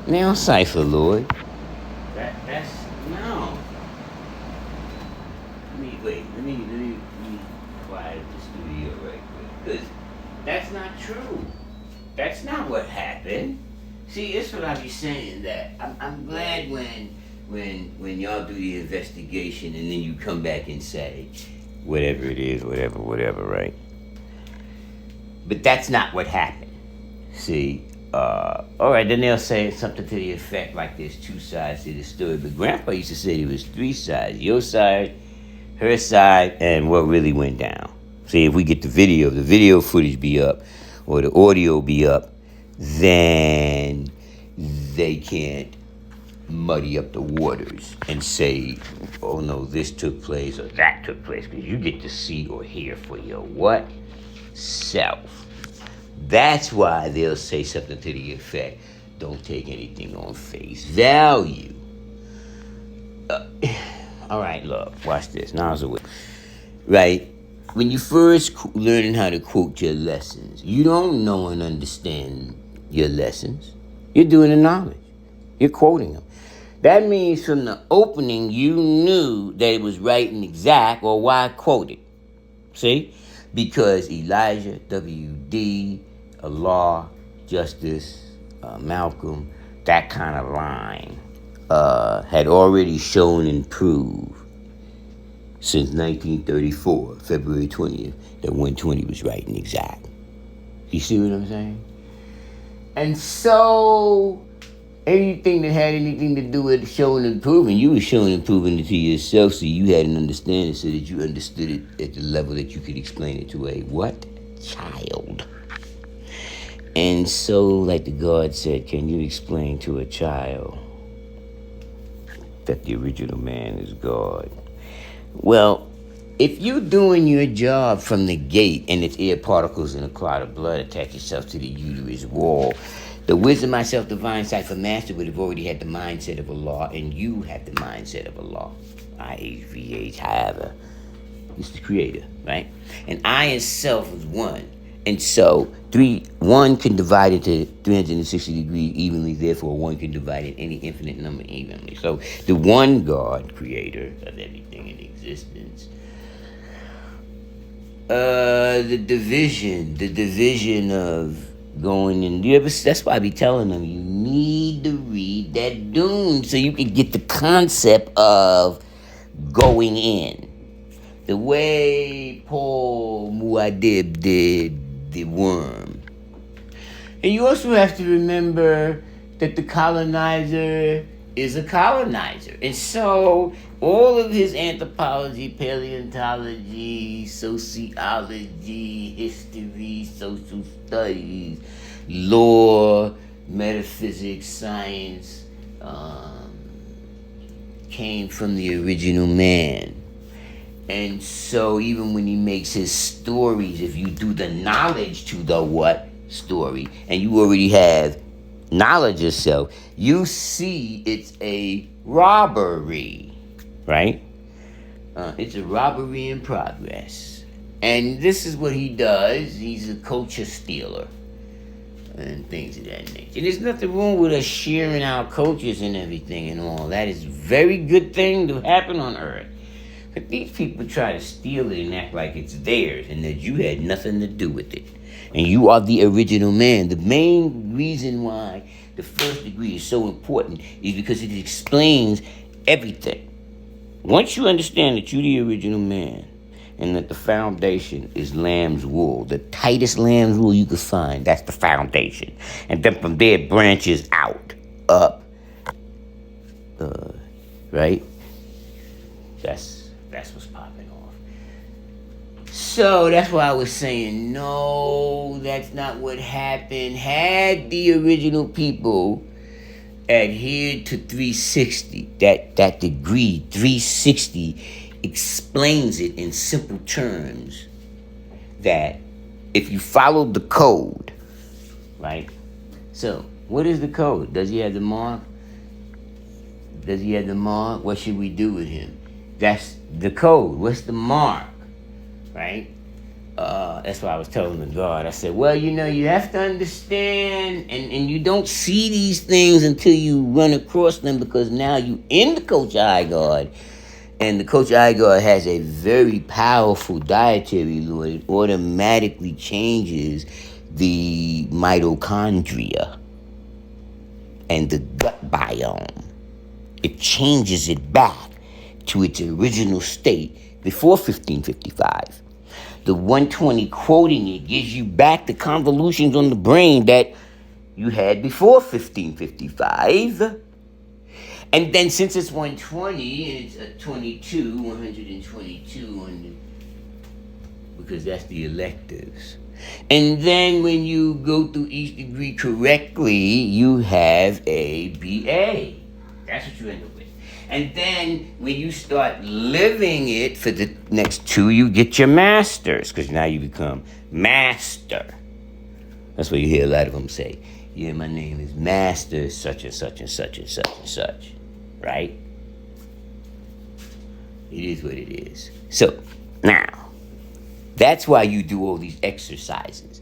Now cipher, Lord. That's no. Let me quiet the studio right quick. Because that's not true. That's not what happened. See, it's what I be saying that I'm glad when y'all do the investigation and then you come back and say whatever it is, whatever, right? But that's not what happened. See, all right, then they'll say something to the effect like there's two sides to the story. But Grandpa used to say there was three sides: your side, her side, and what really went down. See, if we get the video footage be up, or the audio be up, then they can't muddy up the waters and say, oh no, this took place or that took place, because you get to see or hear for your what? Self. That's why they'll say something to the effect, don't take anything on face value. All right, look, watch this. Now, right? When you first learning how to quote your lessons, you don't know and understand your lessons. You're doing the knowledge. You're quoting them. That means from the opening, you knew that it was right and exact, or why quote it. See? Because Elijah, W.D., Allah, Justice, Malcolm, that kind of line had already shown and proved since 1934, February 20th, that 120 was right and exact. You see what I'm saying? And so, anything that had anything to do with showing and proving, you were showing and proving it to yourself so you had an understanding, so that you understood it at the level that you could explain it to a what? Child. And so, like the God said, can you explain to a child that the original man is God? Well, if you're doing your job from the gate and it's air particles in a clot of blood attach yourself to the uterus wall, the wisdom, myself, divine cipher master would have already had the mindset of Allah, and you had the mindset of Allah. IHVH, however. It's the creator, right? And I itself is one. And so, one can divide into 360 degrees evenly, therefore one can divide in any infinite number evenly. So, the one God, creator of everything in existence, the division of going in, that's why I be telling them, you need to read that Dune so you can get the concept of going in. The way Paul Muad'Dib did the worm. And you also have to remember that the colonizer is a colonizer. And so all of his anthropology, paleontology, sociology, history, social studies, law, metaphysics, science, came from the original man. And so even when he makes his stories, if you do the knowledge to the what story, and you already have knowledge yourself, you see it's a robbery, right? It's a robbery in progress. And this is what he does. He's a culture stealer and things of that nature. And there's nothing wrong with us sharing our cultures and everything and all. That is a very good thing to happen on earth. But these people try to steal it and act like it's theirs and that you had nothing to do with it. And you are the original man. The main reason why the first degree is so important is because it explains everything. Once you understand that you're the original man and that the foundation is lamb's wool, the tightest lamb's wool you could find, that's the foundation. And then from there it branches out, up, right? That's what's popping off. So that's why I was saying, no, that's not what happened. Had the original people adhered to 360, that degree, 360 explains it in simple terms that if you followed the code, right? So, what is the code? Does he have the mark? Does he have the mark? What should we do with him? That's the code. What's the mark? Right? That's why I was telling the guard. I said, well, you have to understand, and you don't see these things until you run across them, because now you in the Coach Eye Guard. And the Coach Eye Guard has a very powerful dietary law. It automatically changes the mitochondria and the gut biome. It changes it back to its original state before 1555. The 120 quoting it gives you back the convolutions on the brain that you had before 1555. And then since it's 120 and it's a 122 on the, because that's the electives. And then when you go through each degree correctly, you have a BA. That's what you end up with. And then when you start living it for the next two, you get your masters, because now you become master. That's what you hear a lot of them say. Yeah, my name is Master such and such and such and such and such. Right? It is what it is. So, now, that's why you do all these exercises.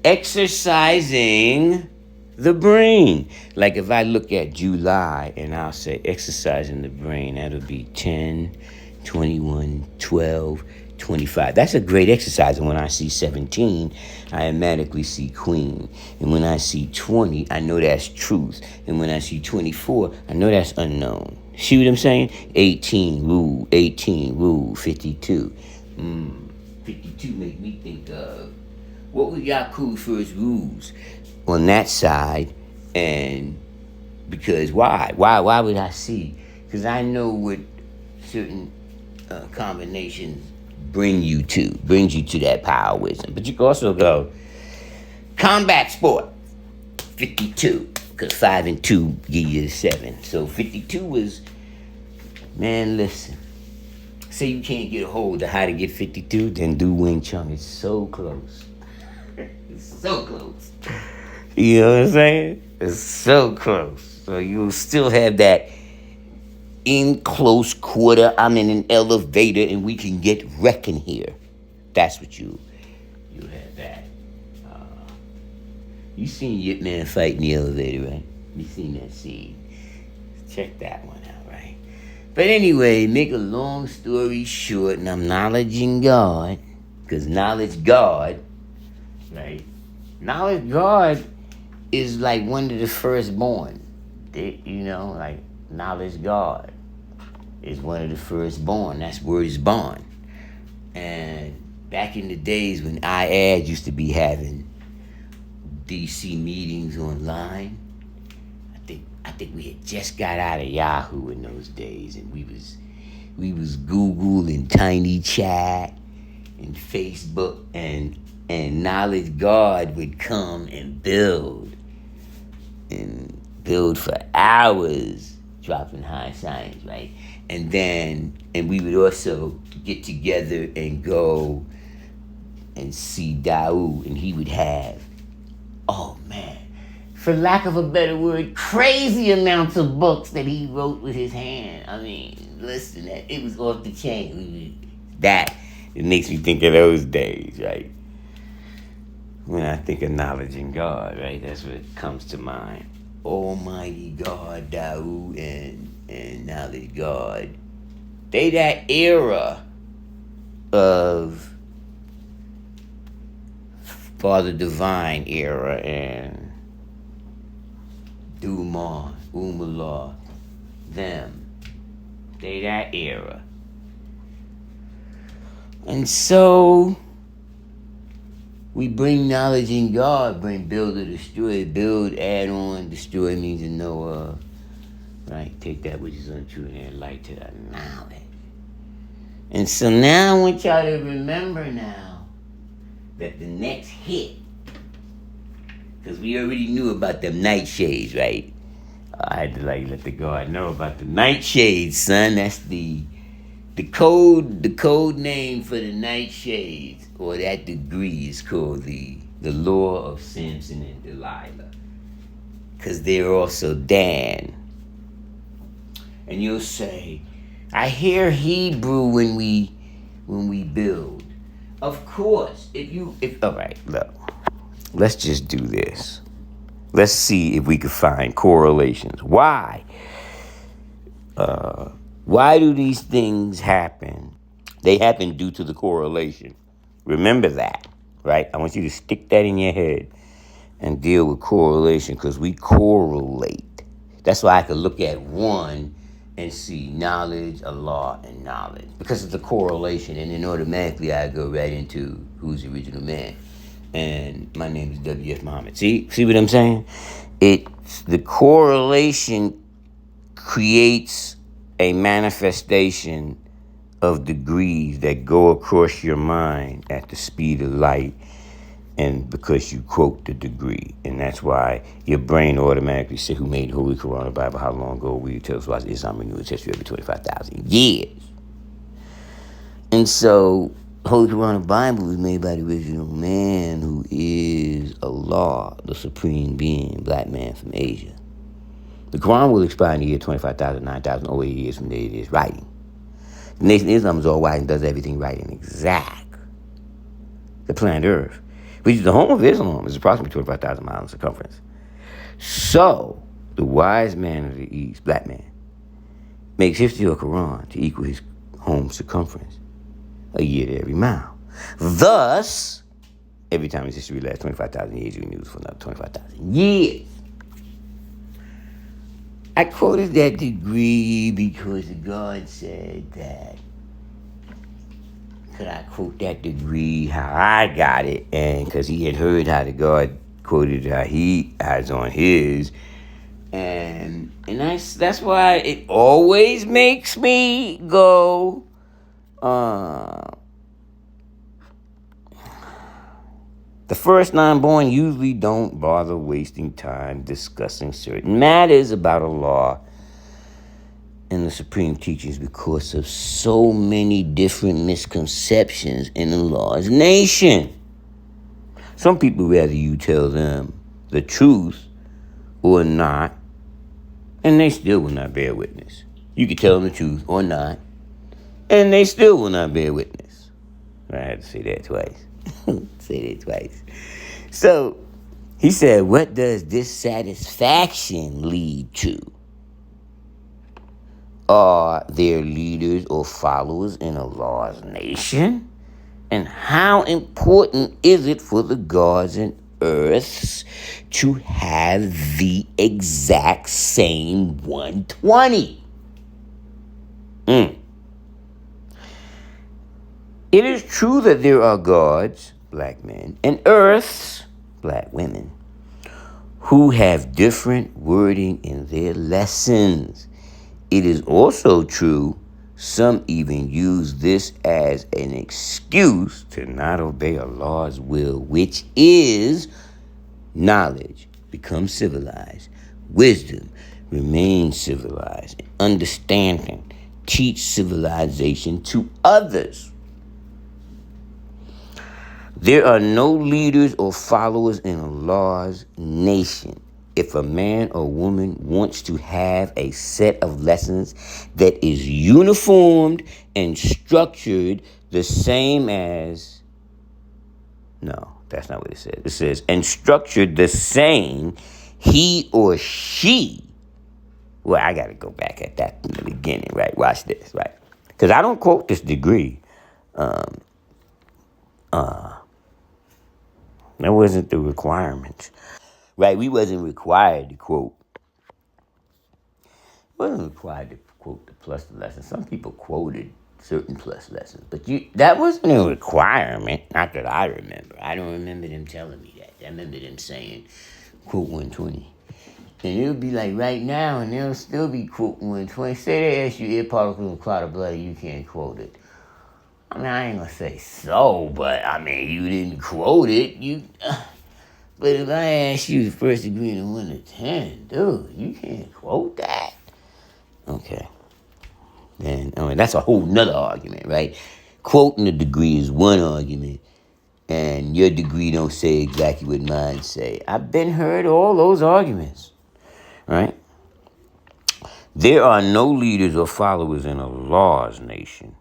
Exercising the brain. Like if I look at July and I'll say exercising the brain, that'll be 10, 21, 12, 25. That's a great exercise. And when I see 17, I automatically see Queen. And when I see 20, I know that's truth. And when I see 24, I know that's unknown. See what I'm saying? 18, rule. 52. 52 make me think of, what were Yaku's first rules on that side? And because why would I see? Because I know what certain combinations brings you to that power wisdom. But you can also go combat sport, 52, because 5 and 2 give you 7. So 52 was, man, listen. Say you can't get a hold of how to get 52, then do Wing Chun. It's so close. It's so close. You know what I'm saying? It's so close. So you'll still have that in close quarter. I'm in an elevator and we can get wrecking here. That's what you have that. You seen Yip Man fight in the elevator, right? You seen that scene. Check that one out, right? But anyway, make a long story short, and I'm knowledging God, because knowledge God, right? Knowledge God is like one of the firstborn. Like knowledge God is one of the firstborn. That's where he's born. And back in the days when IAD used to be having DC meetings online, I think we had just got out of Yahoo in those days, and we was Google and Tiny Chat and Facebook, and Knowledge God would come and build for hours, dropping high science, right? And we would also get together and go and see Daoud, and he would have, oh man, for lack of a better word, crazy amounts of books that he wrote with his hand. I mean, listen, it was off the chain. It makes me think of those days, right? When I think of knowledge in God, right? That's what comes to mind. Almighty God, Daoud, and knowledge God. They that era of Father Divine era and Dumar, Umallah, them. They that era. And so we bring knowledge in God, bring build or destroy. Build, add on, destroy means to know of. Right? Take that which is untrue and add light to that knowledge. And so now I want y'all to remember now that the next hit, because we already knew about them nightshades, right? I had to let the guard know about the nightshades, son. That's the code name for the nightshades, or that degree is called the law of Samson and Delilah, because they're also Dan. And you'll say, I hear Hebrew when we build. Of course, all right, look, let's just do this. Let's see if we can find correlations. Why do these things happen? They happen due to the correlation. Remember that, right? I want you to stick that in your head and deal with correlation because we correlate. That's why I could look at one and see knowledge, a law, and knowledge because it's a correlation, and then automatically I go right into who's the original man. And my name is W.F. Muhammad. See what I'm saying? It's the correlation creates a manifestation of degrees that go across your mind at the speed of light, and because you quote the degree. And that's why your brain automatically says, who made the Holy Quran, the Bible, how long ago? We tell us why Islam renewed its history every 25,000 years. And so, Holy Quran, the Bible was made by the original man who is Allah, the supreme being, black man from Asia. The Quran will expire in the year 25,000, 9,008 years from there it is writing. The Nation of Islam is all white and does everything right and exact. The planet Earth, which is the home of Islam, is approximately 25,000 miles in circumference. So, the wise man of the East, black man, makes history or Quran to equal his home circumference, a year to every mile. Thus, every time his history lasts 25,000 years, he renews for another 25,000 years. I quoted that degree because God said that. Could I quote that degree how I got it? And because he had heard how the God quoted how he has on his. And that's why it always makes me go, the first nine-born usually don't bother wasting time discussing certain matters about a law and the supreme teachings because of so many different misconceptions in the law's nation. Some people rather you tell them the truth or not, and they still will not bear witness. You can tell them the truth or not, and they still will not bear witness. I had to say that twice. Say that twice. So, he said, what does dissatisfaction lead to? Are there leaders or followers in a law's nation? And how important is it for the gods and earths to have the exact same 120? It is true that there are gods, black men, and earths, black women, who have different wording in their lessons. It is also true some even use this as an excuse to not obey Allah's will, which is knowledge, become civilized, wisdom, remain civilized, understanding, teach civilization to others. There are no leaders or followers in Allah's nation. If a man or woman wants to have a set of lessons that is uniformed and structured the same as... No, that's not what it says. It says, and structured the same, he or she... Well, I got to go back at that in the beginning, right? Watch this, right? Because I don't quote this degree. That wasn't the requirement. Right, we wasn't required to quote. Wasn't required to quote the plus lesson. Some people quoted certain plus lessons, but that wasn't a requirement. Not that I remember. I don't remember them telling me that. I remember them saying, quote 120. And it would be like right now, and they'll still be quoting 120. Say they ask you air particles and clot of blood, and you can't quote it. I mean, I ain't gonna say so, but I mean, you didn't quote it. But if I ask you the first degree in 1 to 10, dude, you can't quote that. Okay. And I mean, that's a whole nother argument, right? Quoting a degree is one argument, and your degree don't say exactly what mine say. I've been heard all those arguments, right? There are no leaders or followers in Allah's nation.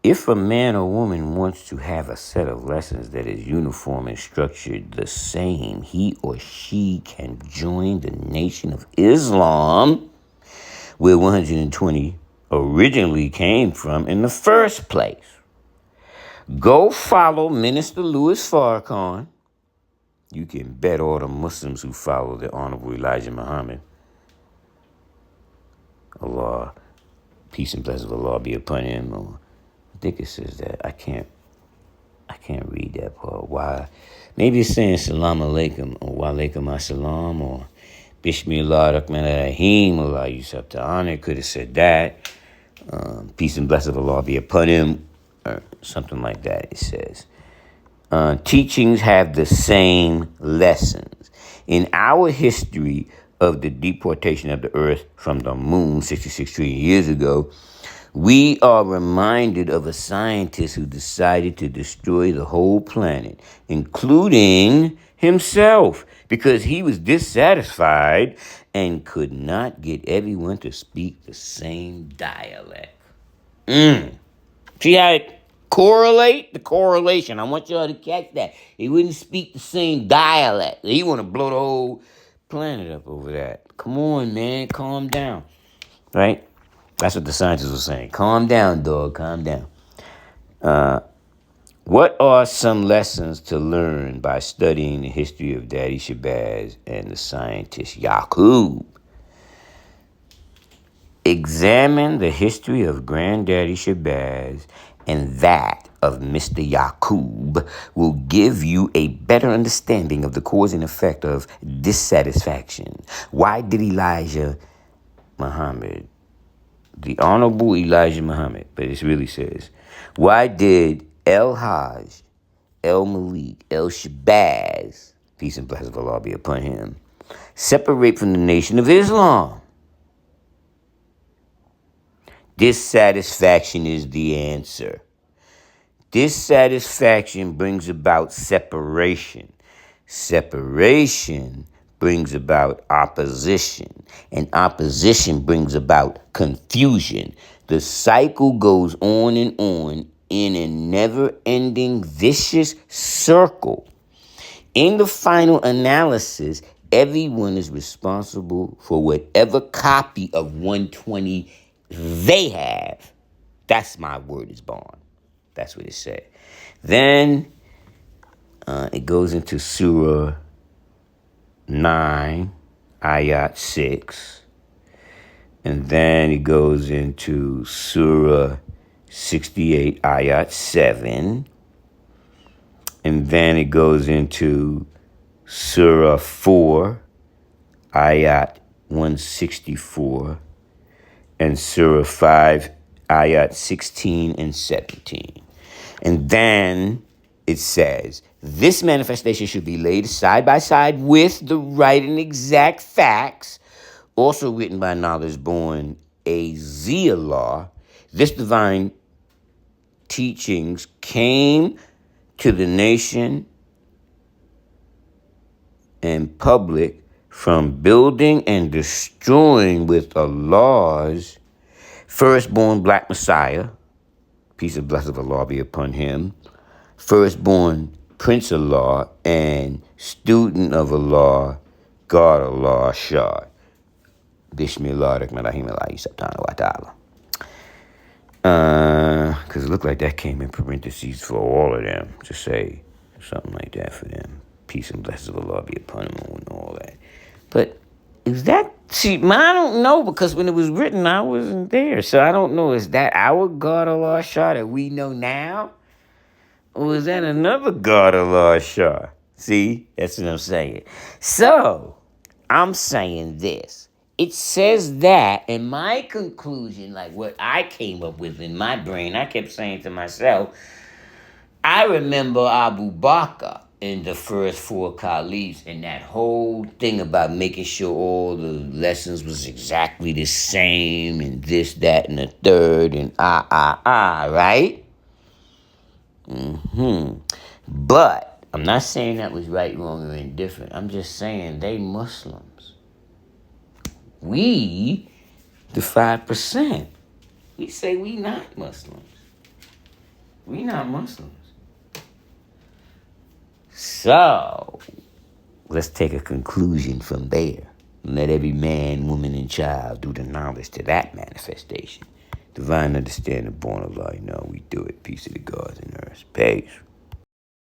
If a man or woman wants to have a set of lessons that is uniform and structured the same, he or she can join the Nation of Islam, where 120 originally came from in the first place. Go follow Minister Louis Farrakhan. You can bet all the Muslims who follow the Honorable Elijah Muhammad, Allah, peace and blessings of Allah be upon him. Or I think it says that. I can't read that part. Why? Maybe it's saying Salam Alaikum or Wa Alaikum Assalam or Bismillah Rahman Rahim Allah Yusuf Ta'ala. Could have said that. Peace and blessings of Allah be upon him. Or something like that, it says. Teachings have the same lessons. In our history of the deportation of the earth from the moon 66 trillion years ago, we are reminded of a scientist who decided to destroy the whole planet, including himself, because he was dissatisfied and could not get everyone to speak the same dialect. See how it correlate? The correlation. I want y'all to catch that. He wouldn't speak the same dialect. He want to blow the whole planet up over that. Come on, man. Calm down. Right? That's what the scientists were saying. Calm down, dog. Calm down. What are some lessons to learn by studying the history of Daddy Shabazz and the scientist Yaqub? Examine the history of Granddaddy Shabazz and that of Mr. Yaqub will give you a better understanding of the cause and effect of dissatisfaction. Why did Elijah Muhammad, the Honorable Elijah Muhammad, but it really says, why did El Hajj, El Malik, El Shabazz, peace and blessings of Allah be upon him, separate from the Nation of Islam? Dissatisfaction is the answer. Dissatisfaction brings about separation. Separation brings about opposition. And opposition brings about confusion. The cycle goes on in a never-ending vicious circle. In the final analysis, everyone is responsible for whatever copy of 120 they have. That's my word is born. That's what it said. Then it goes into Surah 9, Ayat 6. And then it goes into Surah 68, Ayat 7. And then it goes into Surah 4, Ayat 164. And Surah 5, Ayat 16 and 17. And then it says, this manifestation should be laid side by side with the right and exact facts, also written by knowledge-born Azillah. This divine teachings came to the nation and public from building and destroying with Allah's firstborn black Messiah, peace and blessings of Allah be upon him, firstborn Prince Allah, and student of Allah, God Allah Shah. Bismillah Rahman Rahim Allah Subhanahu wa Ta'ala. Because it looked like that came in parentheses for all of them, to say something like that for them. Peace and blessings of Allah be upon them and all that. But is that, see, I don't know, because when it was written, I wasn't there. So I don't know, is that our God Allah Shah that we know now? Or is that another God Allah Shah? See, that's what I'm saying. So, I'm saying this. It says that, and my conclusion, like what I came up with in my brain, I kept saying to myself, I remember Abu Bakr in the first four caliphs and that whole thing about making sure all the lessons was exactly the same and this, that, and the third, and right? But I'm not saying that was right, wrong, or indifferent. I'm just saying they Muslims. We, the 5%, we say we not Muslims. We not Muslims. So, let's take a conclusion from there. Let every man, woman, and child do the knowledge to that manifestation. Divine understanding, born of light. No, we do it. Peace to the gods and earth. Peace.